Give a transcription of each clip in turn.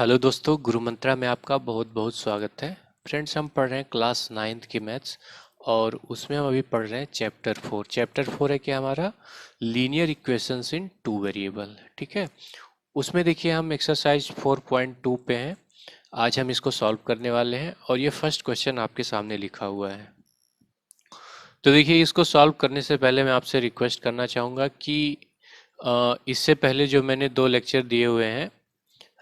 Hello दोस्तों, गुरु मंत्रा में आपका बहुत बहुत स्वागत है। फ्रेंड्स, हम पढ़ रहे हैं क्लास 9th की मैथ्स और उसमें हम अभी पढ़ रहे हैं चैप्टर 4 है क्या हमारा, लीनियर इक्वेशंस इन टू वेरिएबल। ठीक है, उसमें देखिए हम एक्सरसाइज 4.2 पे हैं। आज हम इसको सॉल्व करने वाले हैं और ये फर्स्ट क्वेश्चन आपके सामने लिखा हुआ है। तो देखिए, इसको सॉल्व करने से पहले मैं आपसे रिक्वेस्ट करना चाहूँगा कि इससे पहले जो मैंने 2 लेक्चर दिए हुए हैं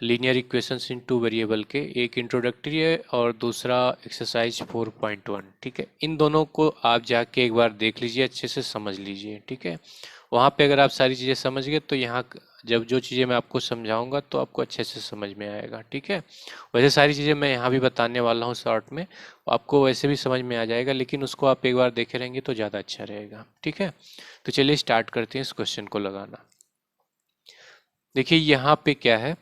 लीनियर इक्वेशंस इन टू वेरिएबल के, एक इंट्रोडक्टरी है और दूसरा एक्सरसाइज 4.1। ठीक है, इन दोनों को आप जाके एक बार देख लीजिए, अच्छे से समझ लीजिए। ठीक है, वहाँ पे अगर आप सारी चीज़ें समझ गए तो यहाँ जब जो चीज़ें मैं आपको समझाऊंगा तो आपको अच्छे से समझ में आएगा। ठीक है, वैसे सारी चीज़ें मैं यहाँ भी बताने वाला हूँ शॉर्ट में, आपको वैसे भी समझ में आ जाएगा, लेकिन उसको आप एक बार देखे रहेंगे तो ज़्यादा अच्छा रहेगा। ठीक है, तो चलिए स्टार्ट करते हैं इस क्वेश्चन को लगाना। देखिए यहाँ पे क्या है,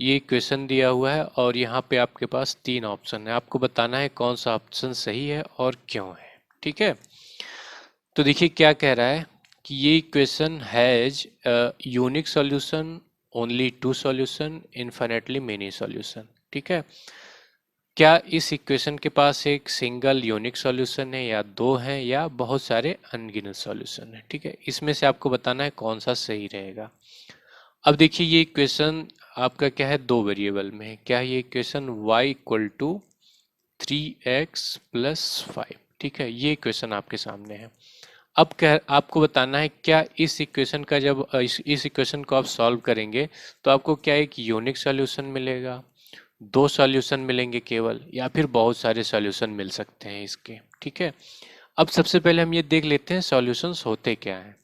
ये क्वेश्चन दिया हुआ है और यहाँ पे आपके पास 3 ऑप्शन है, आपको बताना है कौन सा ऑप्शन सही है और क्यों है। ठीक है, तो देखिए क्या कह रहा है कि ये equation has unique solution, only 2 solution, infinitely many solution. ठीक है, क्या इस इक्वेशन के पास एक सिंगल यूनिक सॉल्यूशन है या 2 हैं या बहुत सारे अनगिनत सॉल्यूशन है। ठीक है, इसमें से आपको बताना है कौन सा सही रहेगा। अब देखिए ये इक्वेशन आपका क्या है, 2 वेरिएबल में है। क्या है ये equation, y equal to 3x+5। ठीक है, ये इक्वेशन आपके सामने है। अब क्या आपको बताना है, क्या इस इक्वेशन का जब इस इक्वेशन को आप सॉल्व करेंगे तो आपको क्या एक यूनिक सॉल्यूशन मिलेगा, 2 सॉल्यूशन मिलेंगे केवल, या फिर बहुत सारे सॉल्यूशन मिल सकते हैं इसके। ठीक है, अब सबसे पहले हम ये देख लेते हैं सॉल्यूशंस होते क्या हैं।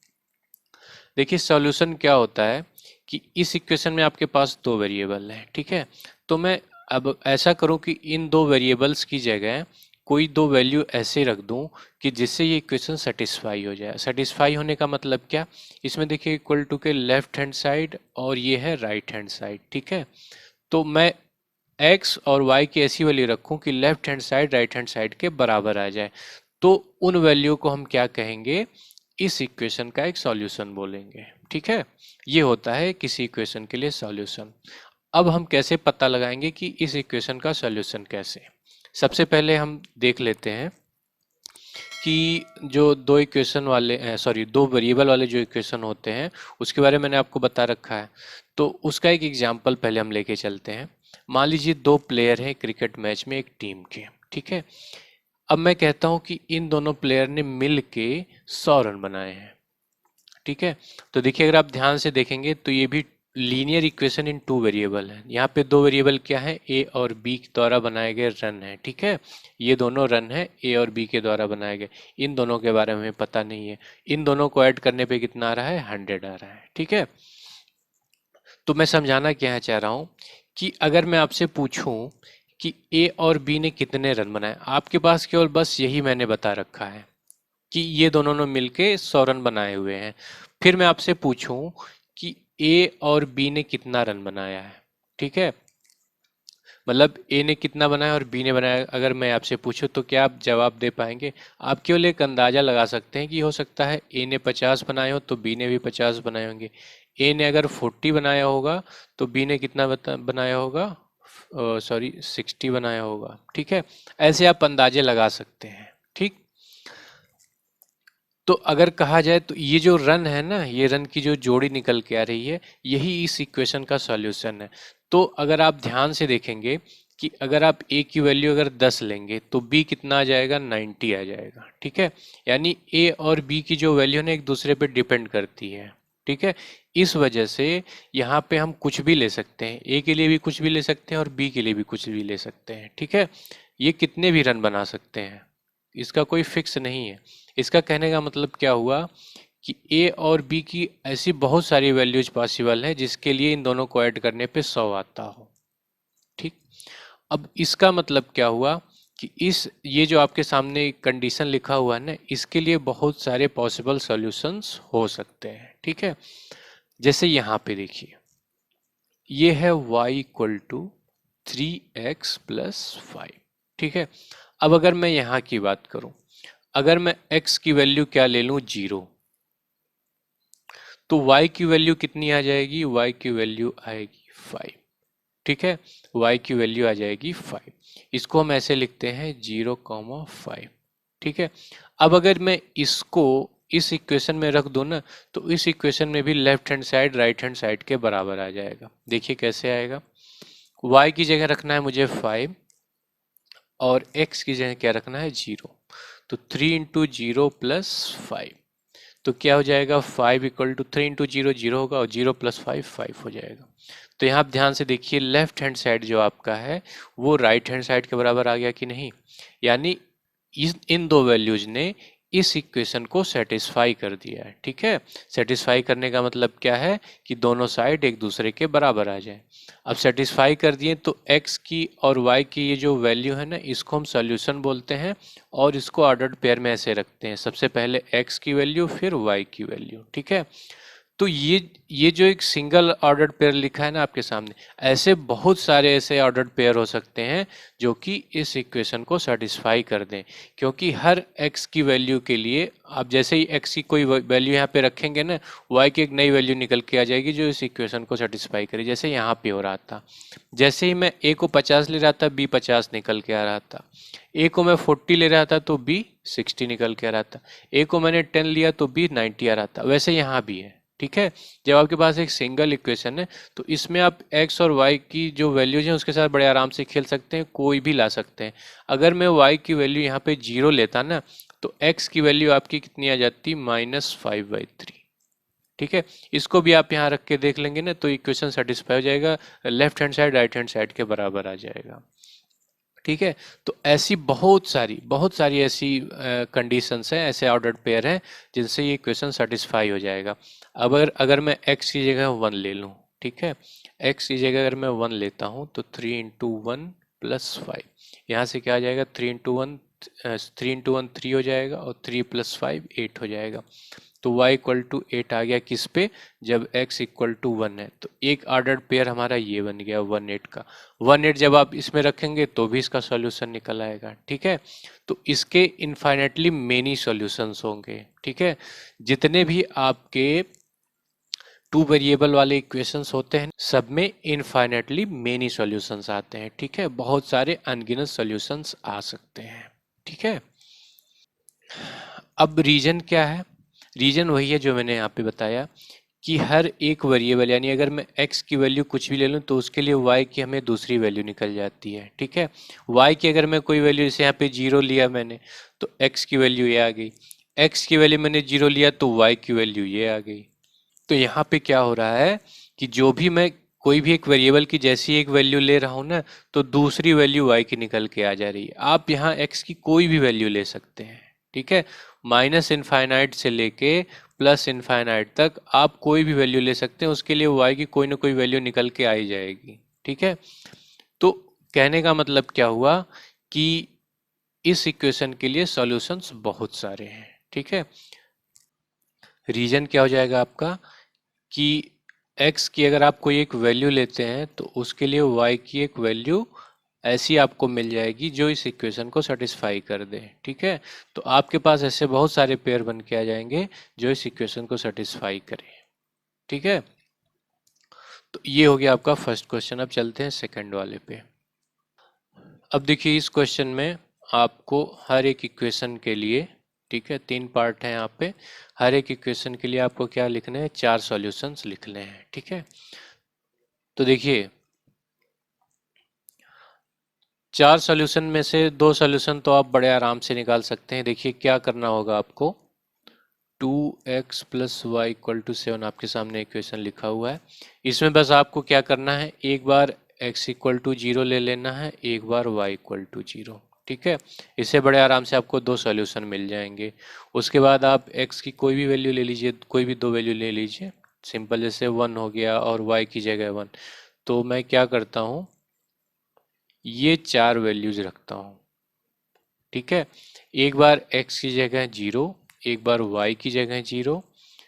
देखिए सॉल्यूशन क्या होता है कि इस इक्वेशन में आपके पास 2 वेरिएबल हैं। ठीक है, तो मैं अब ऐसा करूं कि इन 2 वेरिएबल्स की जगह कोई 2 वैल्यू ऐसे रख दूं कि जिससे ये इक्वेशन सेटिस्फाई हो जाए। सेटिस्फाई होने का मतलब क्या, इसमें देखिए इक्वल टू के लेफ्ट हैंड साइड और ये है राइट हैंड साइड। ठीक है, तो मैं x और y की ऐसी वैल्यू रखूं कि left hand side right hand side के बराबर आ जाए, तो उन वैल्यू को हम क्या कहेंगे, इस इक्वेशन का एक सॉल्यूशन बोलेंगे। ठीक है, ये होता है किसी इक्वेशन के लिए सॉल्यूशन। अब हम कैसे पता लगाएंगे कि इस इक्वेशन का सॉल्यूशन कैसे, सबसे पहले हम देख लेते हैं कि जो 2 इक्वेशन वाले सॉरी 2 वेरिएबल वाले जो इक्वेशन होते हैं उसके बारे में मैंने आपको बता रखा है। तो उसका एक एग्जांपल पहले हम लेके चलते हैं। मान लीजिए 2 प्लेयर हैं क्रिकेट मैच में एक टीम के। ठीक है, अब मैं कहता हूं कि इन दोनों प्लेयर ने मिल के 100 रन बनाए हैं। ठीक है, तो देखिए अगर आप ध्यान से देखेंगे तो ये भी लीनियर इक्वेशन इन 2 वेरिएबल है। यहाँ पे 2 वेरिएबल क्या है, ए और बी द्वारा बनाए गए रन है। ठीक है, ये दोनों रन है ए और बी के द्वारा बनाए गए, इन दोनों के बारे में हमें पता नहीं है। इन दोनों को ऐड करने पे कितना आ रहा है, 100 आ रहा है। ठीक है, तो मैं समझाना क्या चाह रहा हूँ कि अगर मैं आपसे पूछूं कि ए और बी ने कितने रन बनाए, आपके पास केवल बस यही मैंने बता रखा है कि ये दोनों ने मिलके 100 रन बनाए हुए हैं। फिर मैं आपसे पूछूं कि ए और बी ने कितना रन बनाया है। ठीक है, मतलब ए ने कितना बनाया और बी ने बनाया, अगर मैं आपसे पूछूं तो क्या आप जवाब दे पाएंगे। आप केवल एक अंदाजा लगा सकते हैं कि हो सकता है ए ने 50 बनाए हो तो बी ने भी 50 बनाए होंगे। ए ने अगर 40 बनाया होगा तो बी ने कितना बनाया होगा, सॉरी 60 बनाया होगा। ठीक है, ऐसे आप अंदाजे लगा सकते हैं। ठीक, तो अगर कहा जाए तो ये जो रन है ना, ये रन की जो जोड़ी निकल के आ रही है, यही इस इक्वेशन का सॉल्यूशन है। तो अगर आप ध्यान से देखेंगे कि अगर आप ए की वैल्यू अगर 10 लेंगे तो बी कितना आ जाएगा, 90 आ जाएगा। ठीक है, यानी ए और बी की जो वैल्यू है ना एक दूसरे पे डिपेंड करती है। ठीक है, इस वजह से यहाँ पे हम कुछ भी ले सकते हैं, ए के लिए भी कुछ भी ले सकते हैं और बी के लिए भी कुछ भी ले सकते हैं। ठीक है, ये कितने भी रन बना सकते हैं, इसका कोई फिक्स नहीं है। इसका कहने का मतलब क्या हुआ कि ए और बी की ऐसी बहुत सारी वैल्यूज पॉसिबल है जिसके लिए इन दोनों को ऐड करने पे 100 आता हो। ठीक, अब इसका मतलब क्या हुआ कि इस ये जो आपके सामने कंडीशन लिखा हुआ है ना, इसके लिए बहुत सारे पॉसिबल सॉल्यूशंस हो सकते हैं। ठीक है, जैसे यहाँ पे देखिए ये है y इक्वल टू 3x+5। ठीक है, अब अगर मैं यहाँ की बात करूं, अगर मैं x की वैल्यू क्या ले लूं, 0, तो y की वैल्यू कितनी आ जाएगी, y की वैल्यू आएगी 5। ठीक है, y की वैल्यू आ जाएगी 5। इसको हम ऐसे लिखते हैं 0,5। ठीक है, अब अगर मैं इसको इस इक्वेशन में रख दूं ना, तो इस इक्वेशन में भी left hand side right hand side के बराबर आ जाएगा। देखिए कैसे आएगा। y की जगह रखना है मुझे 5 और x की जगह क्या रखना है 0। तो 3 इंटू 0 प्लस 5, तो क्या हो जाएगा 5 इक्वल टू 3 इंटू 0 0 होगा और 0 प्लस 5 5 हो जाएगा। तो यहाँ आप ध्यान से देखिए लेफ्ट हैंड साइड जो आपका है वो राइट हैंड साइड के बराबर आ गया कि नहीं। यानी इन दो वैल्यूज ने इस इक्वेशन को सेटिस्फाई कर दिया है। ठीक है, सेटिस्फाई करने का मतलब क्या है कि दोनों साइड एक दूसरे के बराबर आ जाए। अब सेटिस्फाई कर दिए तो x की और y की ये जो वैल्यू है ना, इसको हम सॉल्यूशन बोलते हैं और इसको ऑर्डर्ड पेयर में ऐसे रखते हैं, सबसे पहले x की वैल्यू फिर y की वैल्यू। ठीक है, तो ये जो एक सिंगल ऑर्डर्ड पेयर लिखा है ना आपके सामने, ऐसे बहुत सारे ऐसे ऑर्डर्ड पेयर हो सकते हैं जो कि इस इक्वेशन को सेटिस्फाई कर दें। क्योंकि हर x की वैल्यू के लिए आप जैसे ही x की कोई वैल्यू यहाँ पे रखेंगे ना, y की एक नई वैल्यू निकल के आ जाएगी जो इस इक्वेशन को सेटिस्फाई करे। जैसे यहाँ पे हो रहा था, जैसे ही मैं a को 50 ले रहा था b 50 निकल के आ रहा था, a को मैं 40 ले रहा था तो b 60 निकल के आ रहा था, a को मैंने 10 लिया तो b 90 आ रहा था। वैसे यहाँ भी है। ठीक है, जब आपके पास एक सिंगल इक्वेशन है तो इसमें आप x और y की जो वैल्यूज हैं उसके साथ बड़े आराम से खेल सकते हैं, कोई भी ला सकते हैं। अगर मैं y की वैल्यू यहाँ पे 0 लेता ना, तो x की वैल्यू आपकी कितनी आ जाती, -5/3। ठीक है, इसको भी आप यहाँ रख के देख लेंगे ना तो इक्वेशन सेटिस्फाई हो जाएगा, left hand side right hand side के बराबर आ जाएगा। ठीक है, तो ऐसी बहुत सारी ऐसी कंडीशंस हैं, ऐसे ऑर्डर्ड पेयर हैं जिनसे ये इक्वेशन सेटिस्फाई हो जाएगा। अब अगर मैं x की जगह 1 ले लूँ, ठीक है, x की जगह अगर मैं 1 लेता हूँ तो 3 इंटू 1 प्लस 5, यहाँ से क्या आ जाएगा 3 इंटू 1 3 हो जाएगा और 3 प्लस 5 8 हो जाएगा। तो y इक्वल टू 8 आ गया किस पे, जब x इक्वल टू 1 है। तो एक ऑर्डर्ड पेयर हमारा ये बन गया 1 8 का। 1 8 जब आप इसमें रखेंगे तो भी इसका सॉल्यूशन निकल आएगा। ठीक है, तो इसके इनफाइनेटली मेनी सॉल्यूशंस होंगे। ठीक है, जितने भी आपके टू वेरिएबल वाले इक्वेशंस होते हैं सब में इनफाइनेटली मेनी सॉल्यूशंस आते हैं। ठीक है, बहुत सारे अनगिनत सॉल्यूशंस आ सकते हैं। ठीक है, अब रीजन क्या है, रीजन वही है जो मैंने यहाँ पे बताया कि हर एक वेरिएबल, यानी अगर मैं x की वैल्यू कुछ भी ले लूँ तो उसके लिए y की हमें दूसरी वैल्यू निकल जाती है। ठीक है, y की अगर मैं कोई वैल्यू, जैसे यहाँ पे 0 लिया मैंने तो x की वैल्यू ये आ गई, x की वैल्यू मैंने 0 लिया तो y की वैल्यू ये आ गई। तो यहाँ पे क्या हो रहा है कि जो भी मैं कोई भी एक वेरिएबल की जैसी एक वैल्यू ले रहा हूँ ना, तो दूसरी वैल्यू y की निकल के आ जा रही है। आप यहाँ x की कोई भी वैल्यू ले सकते हैं। ठीक है, माइनस इनफाइनाइट से लेके प्लस इनफाइनाइट तक आप कोई भी वैल्यू ले सकते हैं, उसके लिए y की कोई ना कोई वैल्यू निकल के आ ही जाएगी। ठीक है, तो कहने का मतलब क्या हुआ कि इस इक्वेशन के लिए सॉल्यूशंस बहुत सारे हैं। ठीक है, रीजन क्या हो जाएगा आपका कि x की अगर आप कोई एक वैल्यू लेते हैं तो उसके लिए y की एक वैल्यू ऐसी आपको मिल जाएगी जो इस इक्वेशन को सेटिस्फाई कर दे। ठीक है, तो आपके पास ऐसे बहुत सारे पेयर बन के आ जाएंगे जो इस इक्वेशन को सेटिस्फाई करें। ठीक है, तो ये हो गया आपका फर्स्ट क्वेश्चन। अब चलते हैं सेकंड वाले पे। अब देखिए इस क्वेश्चन में आपको हर एक इक्वेशन के लिए, ठीक है, 3 पार्ट हैं यहाँ पे, हर एक इक्वेशन के लिए आपको क्या लिखने हैं, 4 सॉल्यूशंस लिखने हैं। ठीक है, तो देखिए 4 सॉल्यूशन में से 2 सॉल्यूशन तो आप बड़े आराम से निकाल सकते हैं। देखिए क्या करना होगा आपको, 2x plus y equal to 7 आपके सामने इक्वेशन लिखा हुआ है। इसमें बस आपको क्या करना है, एक बार x इक्वल टू 0 ले लेना है, एक बार y इक्वल टू 0। ठीक है, इससे बड़े आराम से आपको 2 सॉल्यूशन मिल जाएंगे। उसके बाद आप x की कोई भी वैल्यू ले लीजिए, कोई भी 2 वैल्यू ले लीजिए सिंपल, जैसे 1 हो गया और y की जगह 1। तो मैं क्या करता हूँ, ये 4 वैल्यूज रखता हूँ। ठीक है, एक बार x की जगह 0, एक बार y की जगह 0,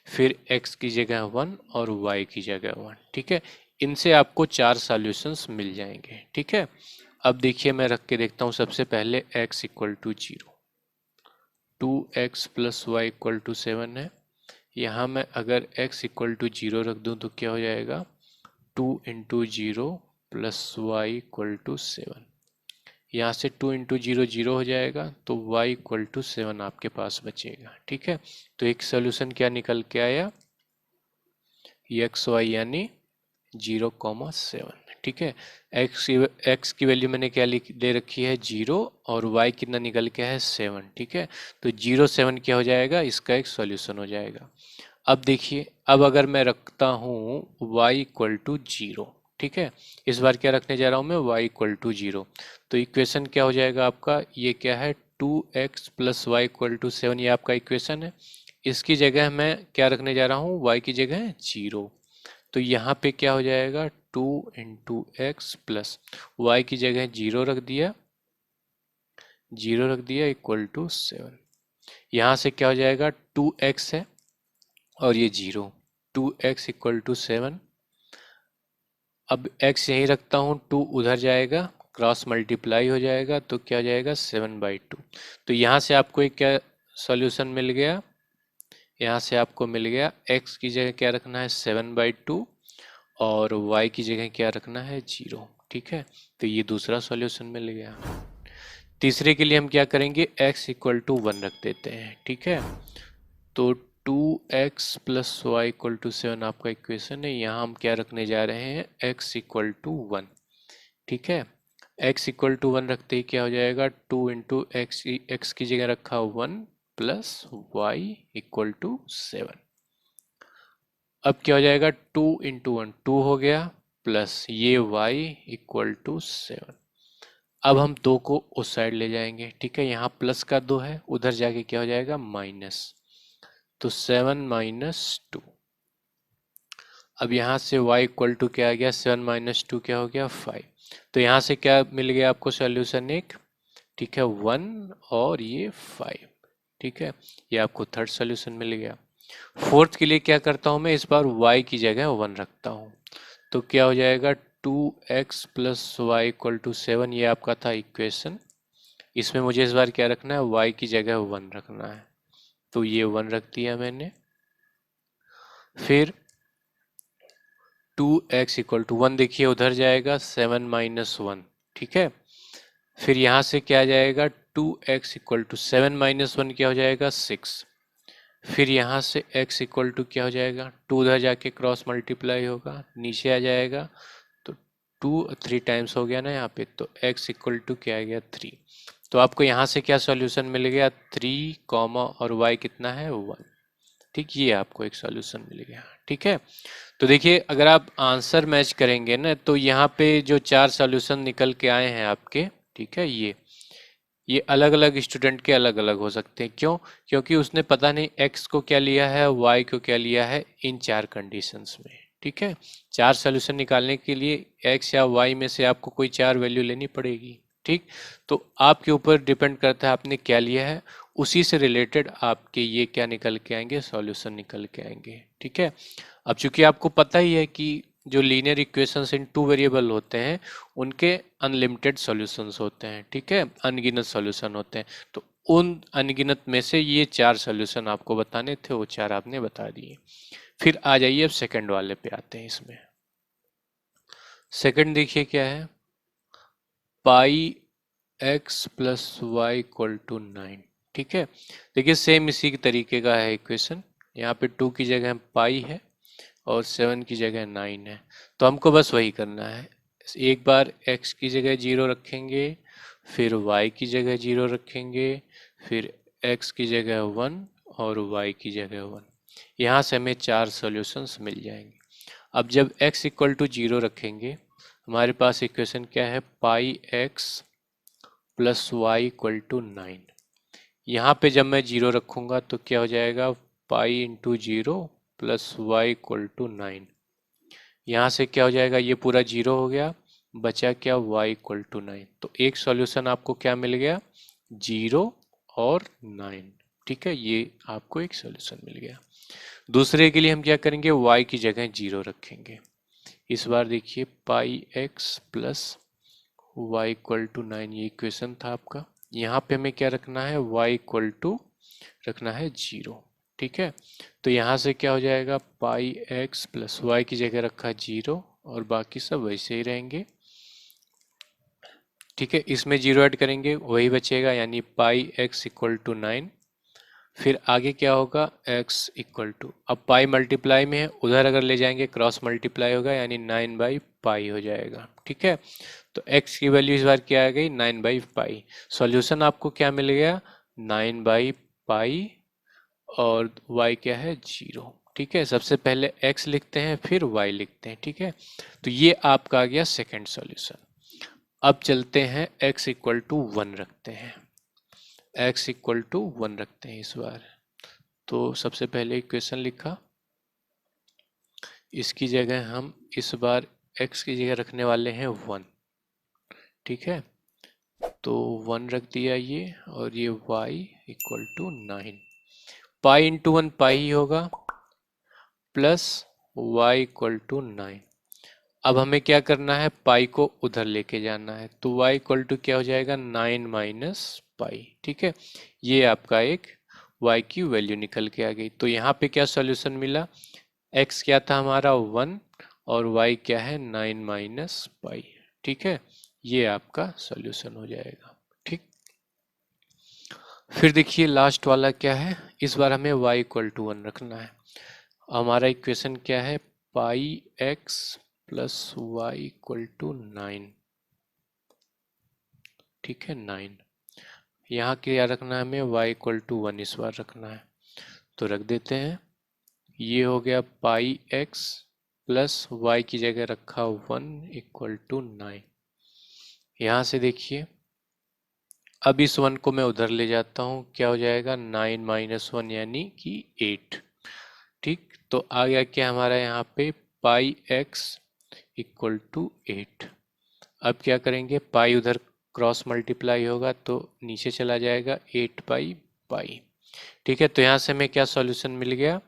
फिर x की जगह 1 और y की जगह 1। ठीक है, इनसे आपको 4 सॉल्यूशंस मिल जाएंगे। ठीक है, अब देखिए मैं रख के देखता हूँ। सबसे पहले x equal to 0, 2x plus y equal to 7 है। यहाँ मैं अगर x इक्वल टू 0 रख दूँ तो क्या हो जाएगा, 2 into 0 plus y equal to 7। यहाँ से 2 इंटू 0 0 हो जाएगा, तो y इक्वल टू 7 आपके पास बचेगा। ठीक है, तो एक सोल्यूशन क्या निकल के आया, एक्स वाई यानी 0,7। ठीक है, x की वैल्यू मैंने क्या लिख दे रखी है 0, और y कितना निकल के है 7। ठीक है, तो 0 7 क्या हो जाएगा, इसका एक सॉल्यूशन हो जाएगा। अब देखिए, अब अगर मैं रखता हूँ y इक्वल टू 0, ठीक है, इस बार क्या रखने जा रहा हूँ मैं y इक्वल टू 0, तो इक्वेशन क्या हो जाएगा आपका, ये क्या है 2x plus y equal to 7, ये आपका इक्वेशन है। इसकी जगह मैं क्या रखने जा रहा हूँ, y की जगह 0, तो यहाँ पे क्या हो जाएगा 2 इंटू एक्स प्लस वाई की जगह 0 रख दिया, 0 रख दिया इक्वल टू 7। यहाँ से क्या हो जाएगा 2x है और ये 0, 2x इक्वल टू 7। अब x यहीं रखता हूँ, 2 उधर जाएगा, क्रॉस मल्टीप्लाई हो जाएगा, तो क्या हो जाएगा 7/2। तो यहाँ से आपको एक क्या सॉल्यूशन मिल गया, यहाँ से आपको मिल गया x की जगह क्या रखना है 7/2 और y की जगह क्या रखना है 0। ठीक है, तो ये दूसरा सॉल्यूशन मिल गया। तीसरे के लिए हम क्या करेंगे, x इक्वल टू 1 रख देते हैं। ठीक है, तो 2x plus y equal to 7 आपका इक्वेशन है। यहाँ हम क्या रखने जा रहे हैं, x इक्वल टू 1। ठीक है, x इक्वल टू 1 रखते ही क्या हो जाएगा 2 इंटू एक्स की जगह रखा 1 प्लस वाई इक्वल टू 7। अब क्या हो जाएगा 2 इंटू 1 2 हो गया, प्लस ये y इक्वल टू 7। अब हम 2 को उस साइड ले जाएंगे। ठीक है, यहाँ प्लस का 2 है, उधर जाके क्या हो जाएगा माइनस, तो 7 माइनस 2। अब यहाँ से y इक्वल टू क्या आ गया, 7 माइनस 2 क्या हो गया 5। तो यहाँ से क्या मिल गया आपको सॉल्यूशन एक, ठीक है 1 और ये 5। ठीक है, ये आपको थर्ड सॉल्यूशन मिल गया। फोर्थ के लिए क्या करता हूँ मैं, इस बार y की जगह 1 रखता हूँ, तो क्या हो जाएगा 2x plus y equal to 7, ये आपका था इक्वेशन। इसमें मुझे इस बार क्या रखना है, y की जगह 1 रखना है, तो ये 1 रख दिया मैंने। फिर 2x इक्वल टू 1, देखिए उधर जाएगा 7 माइनस 1। ठीक है, फिर यहाँ से क्या जाएगा 2x इक्वल टू 7 माइनस 1 क्या हो जाएगा 6। फिर यहाँ से x इक्वल टू क्या हो जाएगा, 2 उधर जाके क्रॉस मल्टीप्लाई होगा, नीचे आ जाएगा, तो 2 3 टाइम्स हो गया ना यहाँ पे, तो x इक्वल टू क्या आ गया 3। तो आपको यहाँ से क्या सॉल्यूशन मिल गया 3 कॉमा और y कितना है 1। ठीक, ये आपको एक सॉल्यूशन मिल गया। ठीक है, तो देखिए अगर आप आंसर मैच करेंगे ना, तो यहाँ पे जो 4 सॉल्यूशन निकल के आए हैं आपके, ठीक है, ये अलग अलग स्टूडेंट के अलग अलग हो सकते हैं। क्यों, क्योंकि उसने पता नहीं x को क्या लिया है, y को क्या लिया है इन 4 कंडीशंस में। ठीक है, 4 सॉल्यूशन निकालने के लिए x या y में से आपको कोई 4 वैल्यू लेनी पड़ेगी। ठीक, तो आपके ऊपर डिपेंड करता है आपने क्या लिया है, उसी से रिलेटेड आपके ये क्या निकल के आएंगे, सॉल्यूशन निकल के आएंगे। ठीक है, अब चूंकि आपको पता ही है कि जो लीनियर इक्वेशंस इन 2 वेरिएबल होते हैं उनके अनलिमिटेड सॉल्यूशंस होते हैं। ठीक है, अनगिनत सॉल्यूशन होते हैं, तो उन अनगिनत में से ये 4 सॉल्यूशन आपको बताने थे, वो 4 आपने बता दिए। फिर आ जाइए अब सेकंड वाले पे आते हैं। इसमें सेकंड देखिए क्या है, pi x plus y equal to 9। ठीक है, देखिए सेम इसी के तरीके का है इक्वेशन। यहाँ पे 2 की जगह पाई है और 7 की जगह 9 है, तो हमको बस वही करना है। एक बार x की जगह 0 रखेंगे, फिर y की जगह 0 रखेंगे, फिर x की जगह 1 और y की जगह 1। यहाँ से हमें 4 सॉल्यूशंस मिल जाएंगे। अब जब x इक्वल टू 0 रखेंगे, हमारे पास इक्वेशन क्या है, pi x plus y equal to 9। यहाँ पे जब मैं 0 रखूँगा तो क्या हो जाएगा, pi into 0 plus y equal to 9। यहाँ से क्या हो जाएगा, ये पूरा 0 हो गया, बचा क्या y इक्वल टू 9। तो एक सॉल्यूशन आपको क्या मिल गया, 0 और 9। ठीक है, ये आपको एक सॉल्यूशन मिल गया। दूसरे के लिए हम क्या करेंगे, y की जगह 0 रखेंगे। इस बार देखिए pi x plus y equal to 9, ये इक्वेशन था आपका। यहाँ पे हमें क्या रखना है, y इक्वल टू रखना है 0। ठीक है, तो यहाँ से क्या हो जाएगा, पाई x प्लस वाई की जगह रखा 0 और बाकी सब वैसे ही रहेंगे। ठीक है, इसमें 0 ऐड करेंगे वही बचेगा, यानी पाई एक्स इक्वल टू 9। फिर आगे क्या होगा, x इक्वल टू, अब पाई मल्टीप्लाई में है, उधर अगर ले जाएंगे क्रॉस मल्टीप्लाई होगा, यानी 9/पाई हो जाएगा। ठीक है, तो x की वैल्यू इस बार क्या आ गई, 9/पाई। सॉल्यूशन आपको क्या मिल गया, 9/पाई, और y क्या है, 0। ठीक है, सबसे पहले x लिखते हैं फिर y लिखते हैं। ठीक है, तो ये आपका आ गया सेकंड सॉल्यूशन। अब चलते हैं x इक्वल टू 1 रखते हैं, x इक्वल टू 1 रखते हैं इस बार। तो सबसे पहले इक्वेशन लिखा, इसकी जगह हम इस बार x की जगह रखने वाले हैं 1। ठीक है, तो 1 रख दिया ये, और ये y equal to 9। Pi into 1 pi ही होगा, प्लस y इक्वल टू 9। अब हमें क्या करना है, पाई को उधर लेके जाना है, तो y इक्वल टू क्या हो जाएगा, 9 माइनस पाई। ठीक है, ये आपका एक y की वैल्यू निकल के आ गई। तो यहाँ पे क्या सॉल्यूशन मिला, x क्या था हमारा 1, और y क्या है 9 माइनस पाई। ठीक है, ये आपका सॉल्यूशन हो जाएगा। ठीक, फिर देखिए लास्ट वाला क्या है, इस बार हमें y इक्वल टू 1 रखना है। हमारा इक्वेशन क्या है, pi x plus y equal to 9। ठीक है, 9। यहाँ क्या रखना है हमें, y इक्वल टू 1 इस बार रखना है, तो रख देते हैं। ये हो गया पाई x प्लस वाई की जगह रखा 1 इक्वल टू 9। यहाँ से देखिए, अब इस 1 को मैं उधर ले जाता हूँ, क्या हो जाएगा, 9 माइनस 1 यानी कि 8। ठीक, तो आ गया क्या हमारा यहाँ पे, पाई x इक्वल टू 8। अब क्या करेंगे, पाई उधर क्रॉस मल्टीप्लाई होगा तो नीचे चला जाएगा 8/पाई। ठीक है, तो यहाँ से हमें क्या सॉल्यूशन मिल गया,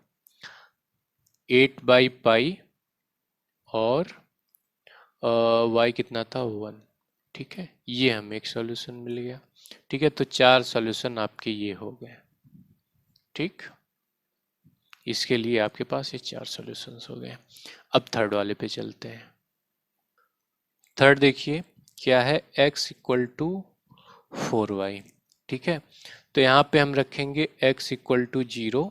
8/पाई, और y कितना था, 1। ठीक है, ये हमें एक सॉल्यूशन मिल गया। ठीक है, तो 4 सॉल्यूशन आपके ये हो गए। ठीक, इसके लिए आपके पास ये 4 सॉल्यूशंस हो गए। अब थर्ड वाले पे चलते हैं। थर्ड देखिए क्या है, x इक्वल टू 4y। ठीक है, तो यहाँ पे हम रखेंगे x इक्वल टू 0,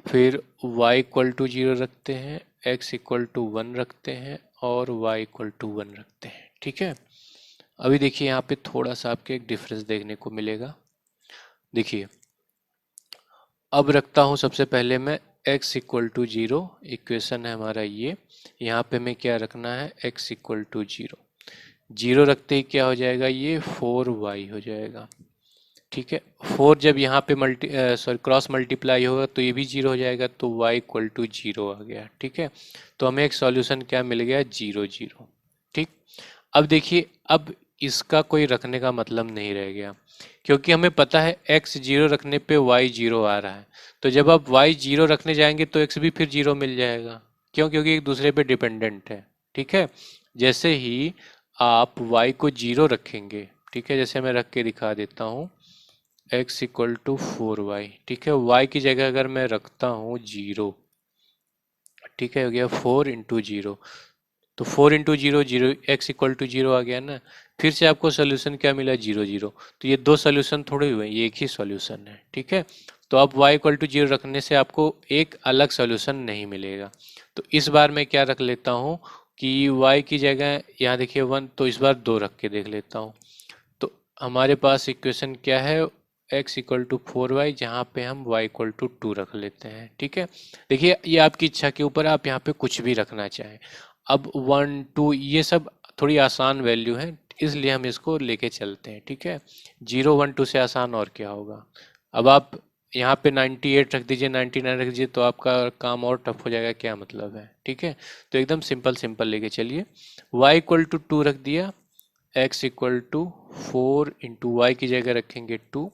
फिर y इक्वल टू 0 रखते हैं, x इक्वल टू 1 रखते हैं, और y इक्वल टू 1 रखते हैं। ठीक है, अभी देखिए यहाँ पे थोड़ा सा आपके एक डिफरेंस देखने को मिलेगा। देखिए, अब रखता हूँ सबसे पहले मैं x इक्वल टू 0, इक्वेशन है हमारा ये। यहाँ पे मैं क्या रखना है, x इक्वल टू 0। 0 रखते ही क्या हो जाएगा, ये 4y हो जाएगा। ठीक है, 4 जब यहाँ पे क्रॉस मल्टीप्लाई होगा तो ये भी 0 हो जाएगा, तो y इक्वल टू 0 आ गया। ठीक है, तो हमें एक सॉल्यूशन क्या मिल गया, 0 0। ठीक, अब देखिए, अब इसका कोई रखने का मतलब नहीं रह गया, क्योंकि हमें पता है x 0 रखने पे y 0 आ रहा है। तो जब आप y 0 रखने जाएंगे तो x भी फिर 0 मिल जाएगा। क्यों, क्योंकि एक दूसरे पे डिपेंडेंट है। ठीक है, जैसे ही आप y को 0 रखेंगे, ठीक है, जैसे मैं रख के दिखा देता हूँ, x इक्वल टू 4y। ठीक है, y की जगह अगर मैं रखता हूँ 0, ठीक है, हो गया 4 इंटू 0, तो 4 इंटू 0 0, x इक्वल टू 0 आ गया ना। फिर से आपको सोल्यूशन क्या मिला, 0 0। तो ये दो सोल्यूशन थोड़े हुए, ये एक ही सोल्यूशन है। ठीक है, तो अब y इक्वल टू 0 रखने से आपको एक अलग सोल्यूशन नहीं मिलेगा। तो इस बार मैं क्या रख लेता हूँ कि y की जगह यहाँ देखिए 1, तो इस बार 2 रख के देख लेता हूँ। तो हमारे पास इक्वेशन क्या है, x इक्वल टू 4y, जहाँ पे हम y इक्वल टू 2 रख लेते हैं। ठीक है, देखिए ये आपकी इच्छा के ऊपर, आप यहाँ पे कुछ भी रखना चाहें। अब 1 2 ये सब थोड़ी आसान वैल्यू है, इसलिए हम इसको लेके चलते हैं। ठीक है, 0 1 2 से आसान और क्या होगा। अब आप यहाँ पे 98 रख दीजिए, 99 रख दीजिए, तो आपका काम और टफ हो जाएगा, क्या मतलब है। ठीक है, तो एकदम सिंपल सिंपल लेके चलिए। y इक्वल टू 2 रख दिया, x equal to 4 into y की जगह रखेंगे 2,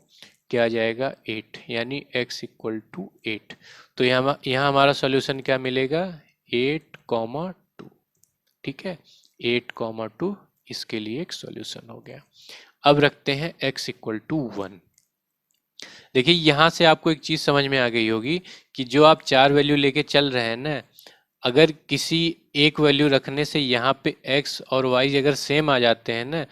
क्या आ जाएगा 8, यानी x इक्वल टू 8। तो यहाँ हमारा सॉल्यूशन क्या मिलेगा, 8,2। ठीक है, 8,2 इसके लिए एक सॉल्यूशन हो गया। अब रखते हैं x इक्वल टू 1। देखिए यहाँ से आपको एक चीज समझ में आ गई होगी कि जो आप 4 वैल्यू लेके चल रहे हैं ना, अगर किसी एक वैल्यू रखने से यहाँ पे x और y अगर सेम आ जाते हैं ना,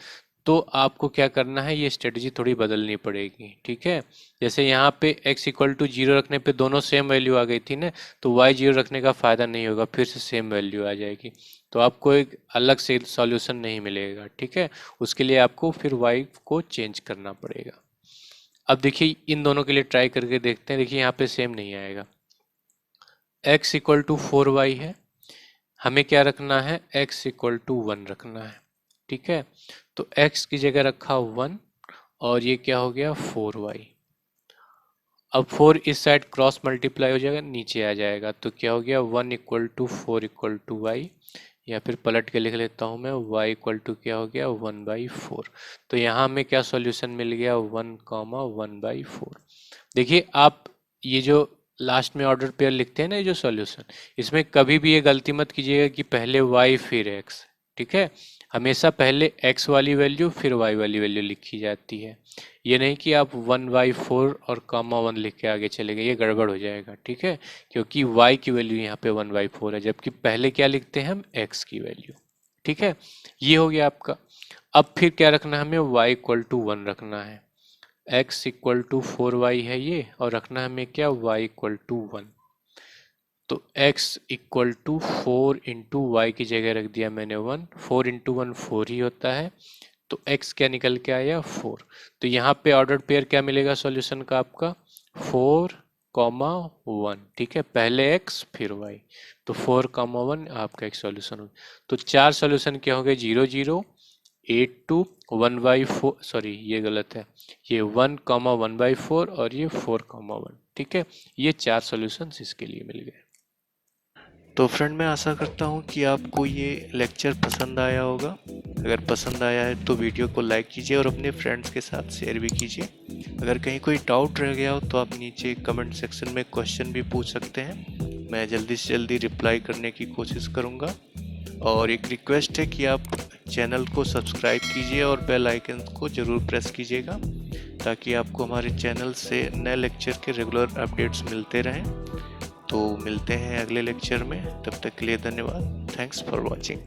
तो आपको क्या करना है, ये स्ट्रेटजी थोड़ी बदलनी पड़ेगी। ठीक है, जैसे यहाँ पे x इक्वल टू 0 रखने पे दोनों सेम वैल्यू आ गई थी ना, तो y 0 रखने का फ़ायदा नहीं होगा, फिर से सेम वैल्यू आ जाएगी, तो आपको एक अलग से सॉल्यूशन नहीं मिलेगा। ठीक है, उसके लिए आपको फिर y को चेंज करना पड़ेगा। अब देखिए इन दोनों के लिए ट्राई करके देखते हैं। देखिए यहाँ पे सेम नहीं आएगा, x इक्वल टू 4y है, हमें क्या रखना है, x इक्वल टू 1 रखना है। ठीक है, तो x की जगह रखा 1 और ये क्या हो गया 4y। अब 4 इस साइड क्रॉस मल्टीप्लाई हो जाएगा, नीचे आ जाएगा, तो क्या हो गया 1 equal to 4 equal to y, या फिर पलट के लिख लेता हूँ मैं, y इक्वल टू क्या हो गया 1/4। तो यहाँ हमें क्या सॉल्यूशन मिल गया 1,1/4। देखिए आप ये जो लास्ट में ऑर्डर पेयर लिखते हैं ना, ये जो सॉल्यूशन, इसमें कभी भी ये गलती मत कीजिएगा कि पहले y फिर x। ठीक है, हमेशा पहले x वाली वैल्यू फिर y वाली वैल्यू लिखी जाती है, ये नहीं कि आप 1/4 और कामा 1 लिख के आगे चले गए, ये गड़बड़ हो जाएगा। ठीक है, क्योंकि y की वैल्यू यहाँ पे 1/4 है, जबकि पहले क्या लिखते हैं हम x की वैल्यू। ठीक है, ये हो गया आपका। अब फिर क्या रखना है हमें, y इक्वल टू 1 रखना है, x इक्वल टू 4y है ये, और रखना है हमें क्या y इक्वल टू 1। तो x equal to 4 into y की जगह रख दिया मैंने 1, 4 इंटू 1 4 ही होता है, तो x क्या निकल के आया 4। तो यहाँ पे ऑर्डर पेयर क्या मिलेगा सॉल्यूशन का आपका 4,1। ठीक है, पहले x फिर y, तो 4,1 आपका एक सॉल्यूशन हो। तो चार सॉल्यूशन क्या हो गए 0 0 8 2 1/4, सॉरी ये गलत है, ये 1,1/4 और ये 4,1। ठीक है, ये चार सॉल्यूशंस इसके लिए मिल गए। तो फ्रेंड मैं आशा करता हूँ कि आपको ये लेक्चर पसंद आया होगा। अगर पसंद आया है तो वीडियो को लाइक कीजिए और अपने फ्रेंड्स के साथ शेयर भी कीजिए। अगर कहीं कोई डाउट रह गया हो तो आप नीचे कमेंट सेक्शन में क्वेश्चन भी पूछ सकते हैं, मैं जल्दी से जल्दी रिप्लाई करने की कोशिश करूँगा। और एक रिक्वेस्ट है कि आप चैनल को सब्सक्राइब कीजिए और बेल आइकन को ज़रूर प्रेस कीजिएगा, ताकि आपको हमारे चैनल से नए लेक्चर के रेगुलर अपडेट्स मिलते रहें। तो मिलते हैं अगले लेक्चर में, तब तक के लिए धन्यवाद। Thanks for watching.